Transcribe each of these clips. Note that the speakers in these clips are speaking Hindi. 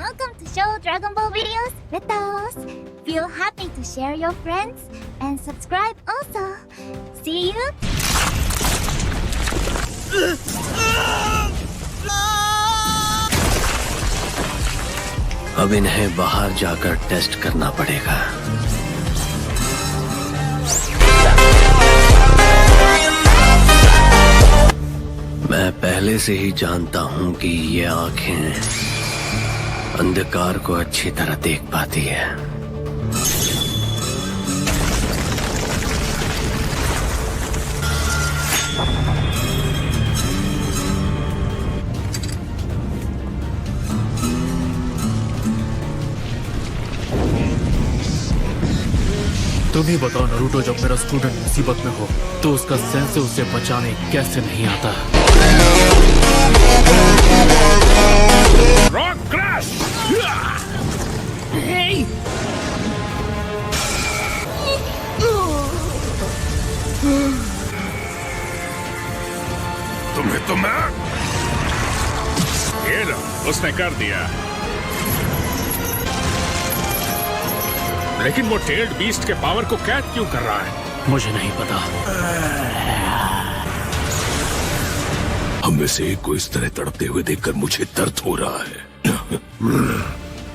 welcome to Show Dragon Ball videos with us. Feel happy to share your friends and subscribe also. See you. अब इन्हें बाहर जाकर टेस्ट करना पड़ेगा। मैं पहले से ही जानता हूं कि ये आंखें अंधकार को अच्छी तरह देख पाती है। तुम ही बताओ नारुतो, जब मेरा स्टूडेंट मुसीबत में हो तो उसका सेंसे उसे बचाने कैसे नहीं आता? Rock crash! तुम्हें तो मैं ये लो, उसने कर दिया। लेकिन वो टेल्ड बीस्ट के पावर को कैद क्यों कर रहा है? मुझे नहीं पता। हम में से एक को इस तरह तड़पते हुए देखकर मुझे दर्द हो रहा है।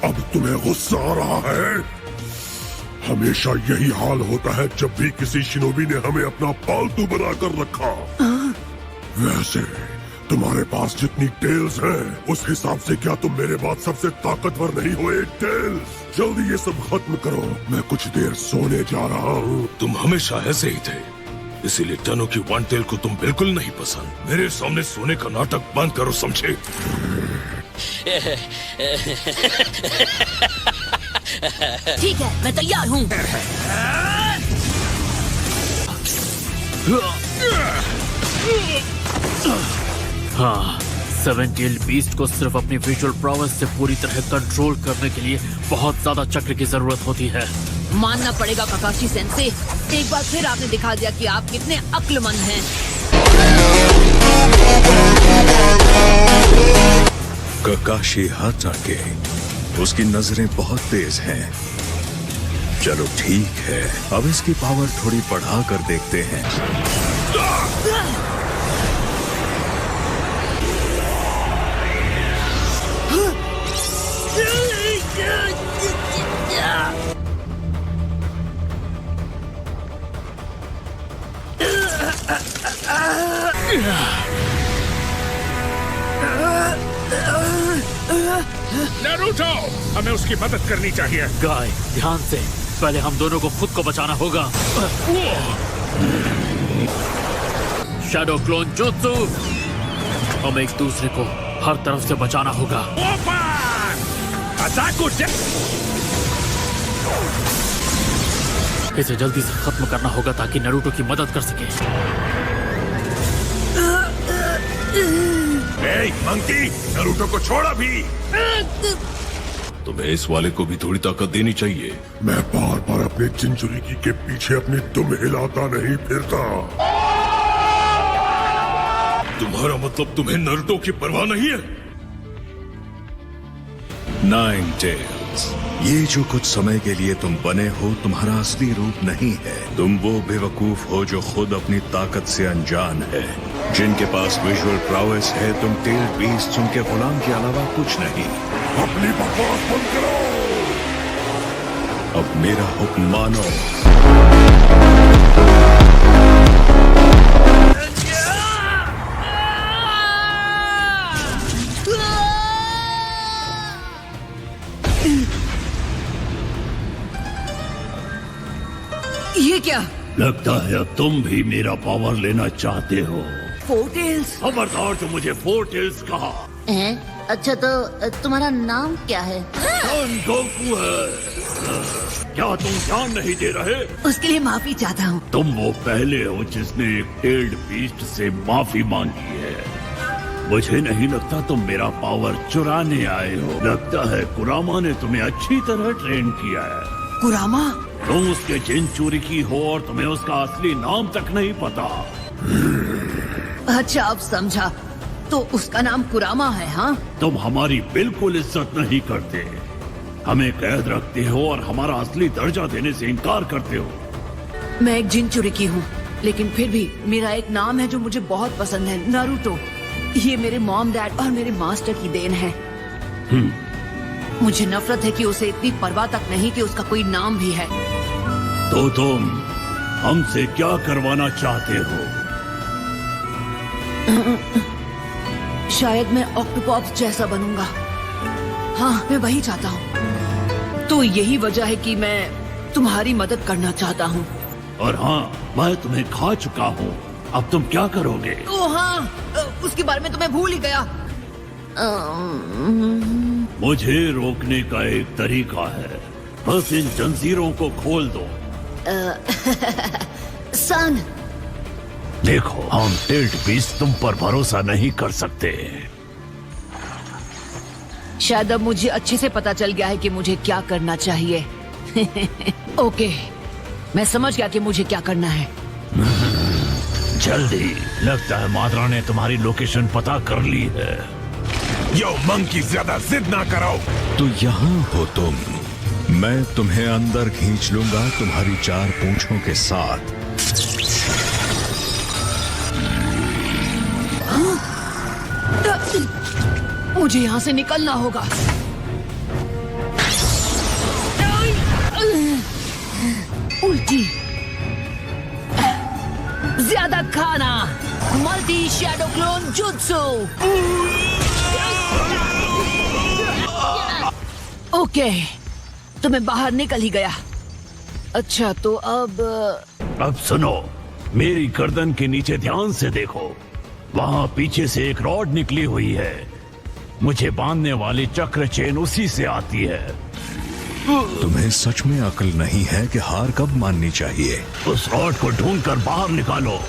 अब तुम्हें गुस्सा आ रहा है? हमेशा यही हाल होता है जब भी किसी शिनोबी ने हमें अपना पालतू बनाकर रखा। वैसे तुम्हारे पास जितनी टेल्स हैं, उस हिसाब से क्या तुम मेरे बाद सबसे ताकतवर नहीं हो? एक टेल्स, जल्दी ये सब खत्म करो, मैं कुछ देर सोने जा रहा हूँ। तुम हमेशा ऐसे ही थे, इसीलिए टनो की वन टेल को तुम बिल्कुल नहीं पसंद। मेरे सामने सोने का नाटक बंद करो, समझे? ठीक है, मैं तैयार हूँ। हाँ, सेवन टेल बीस्ट को सिर्फ अपनी विजुअल प्रॉवेंस से पूरी तरह कंट्रोल करने के लिए बहुत ज्यादा चक्र की जरूरत होती है। मानना पड़ेगा काकाशी सेंसे, एक बार फिर आपने दिखा दिया कि आप कितने अक्लमंद हैं। काकाशी हाताके, उसकी नजरें बहुत तेज हैं। चलो ठीक है, अब इसकी पावर थोड़ी बढ़ा कर देखते हैं। नारुतो, हमें उसकी मदद करनी चाहिए। गाय, ध्यान से, पहले हम दोनों को खुद को बचाना होगा। शैडो क्लोन जुत्सु, हमें एक दूसरे को हर तरफ से बचाना होगा। इसे जल्दी से खत्म करना होगा ताकि नारुतो की मदद कर सके। मंकी, नारुतो को छोड़ा भी। तुम्हें इस वाले को भी थोड़ी ताकत देनी चाहिए। मैं बार बार अपने चिंचुरिकी के पीछे अपनी दुम हिलाता नहीं फिरता। तुम्हारा मतलब तुम्हें नारुतो की परवाह नहीं है? नाइन टेल्स, ये जो कुछ समय के लिए तुम बने हो, तुम्हारा असली रूप नहीं है। तुम वो बेवकूफ हो जो खुद अपनी ताकत से अनजान है। जिनके पास विजुअल प्रावेस है, तुम टेल्ड बीस्ट उनके गुलाम के अलावा कुछ नहीं। अपनी बकवास बंद करो। अब मेरा हुक्म मानो। ये क्या? लगता है अब तुम भी मेरा पावर लेना चाहते हो। Four tails? खबरदार जो मुझे फोर टेल्स कहा। अच्छा तो तुम्हारा नाम क्या है? सन गोकू है। क्या तुम ध्यान नहीं दे रहे? उसके लिए माफी चाहता हूँ। तुम वो पहले हो जिसने एक टेल्ड बीस्ट से माफी मांगी है। मुझे नहीं लगता तुम मेरा पावर चुराने आए हो। लगता है कुरामा ने तुम्हें अच्छी तरह ट्रेन किया है। कुरामा? तुम उसके जिनचुरिकी हो और तुम्हें उसका असली नाम तक नहीं पता। अच्छा अब समझा। तो उसका नाम कुरामा है? हाँ, तुम हमारी बिल्कुल इज्जत नहीं करते, हमें कैद रखते हो और हमारा असली दर्जा देने से इनकार करते हो। मैं एक जिनचुरी की हूँ, लेकिन फिर भी मेरा एक नाम है जो मुझे बहुत पसंद है, नारुतो। ये मेरे मॉम, डैड और मेरे मास्टर की देन है। मुझे नफरत है कि उसे इतनी परवाह तक नहीं कि उसका कोई नाम भी है। तो तुम हमसे क्या करवाना चाहते हो? शायद मैं ऑक्टोपस जैसा बनूंगा। हाँ, मैं वही चाहता हूँ। तो यही वजह है कि मैं तुम्हारी मदद करना चाहता हूँ। और हाँ, मैं तुम्हें खा चुका हूँ, अब तुम क्या करोगे? ओह हाँ, उसके बारे में तो मैं भूल ही गया। मुझे रोकने का एक तरीका है, बस इन जंजीरों को खोल दो। सन, देखो, हम टेल्ड बीस्ट तुम पर भरोसा नहीं कर सकते। शायद अब मुझे अच्छे से पता चल गया है कि मुझे क्या करना चाहिए। ओके, मैं समझ गया कि मुझे क्या करना है। जल्दी, लगता है माद्रा ने तुम्हारी लोकेशन पता कर ली है। यो मंकी, ज्यादा जिद ना कराओ। तो यहाँ हो तुम, मैं तुम्हें अंदर खींच लूंगा तुम्हारी 4 पूंछों के साथ। मुझे यहाँ से निकलना होगा। उल्टी, ज्यादा खाना, multi shadow clone jutsu. Okay, तो मैं बाहर निकल ही गया। अच्छा, तो अब सुनो, मेरी गर्दन के नीचे ध्यान से देखो, वहाँ पीछे से एक रॉड निकली हुई है। मुझे बांधने वाली चक्र चेन उसी से आती है। तुम्हें सच में अकल नहीं है कि हार कब माननी चाहिए? उस रॉड को ढूंढकर बाहर निकालो,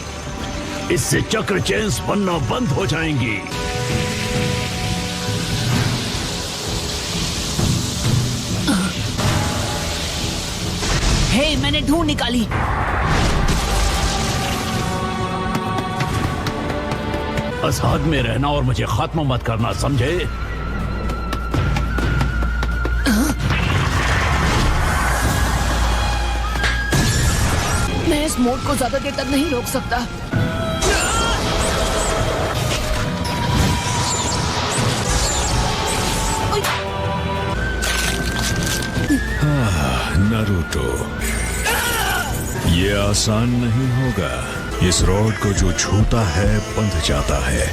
इससे चक्र चेन्स बनना बंद हो जाएंगी। हे, मैंने ढूंढ निकाली। बस हाथ में रहना और मुझे खत्म मत करना, समझे? मैं इस मोड को ज्यादा देर तक नहीं रोक सकता। नारुतो, ये आसान नहीं होगा। इस रॉड को जो छूता है बंध जाता है।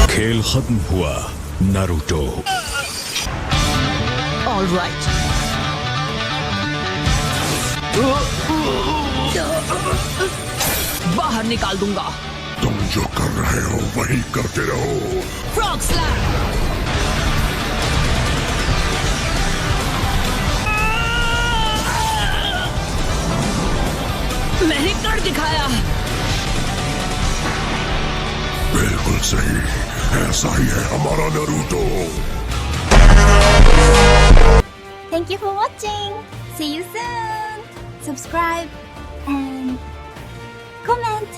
खेल खत्म हुआ, नारुतो। ऑलराइट, बाहर निकाल दूंगा। तुम जो कर रहे हो वही करते रहो। Frog slam. मैंने कर दिखाया। बिल्कुल सही, ऐसा ही है हमारा Naruto. Thank you for watching. See you soon. Subscribe and comment.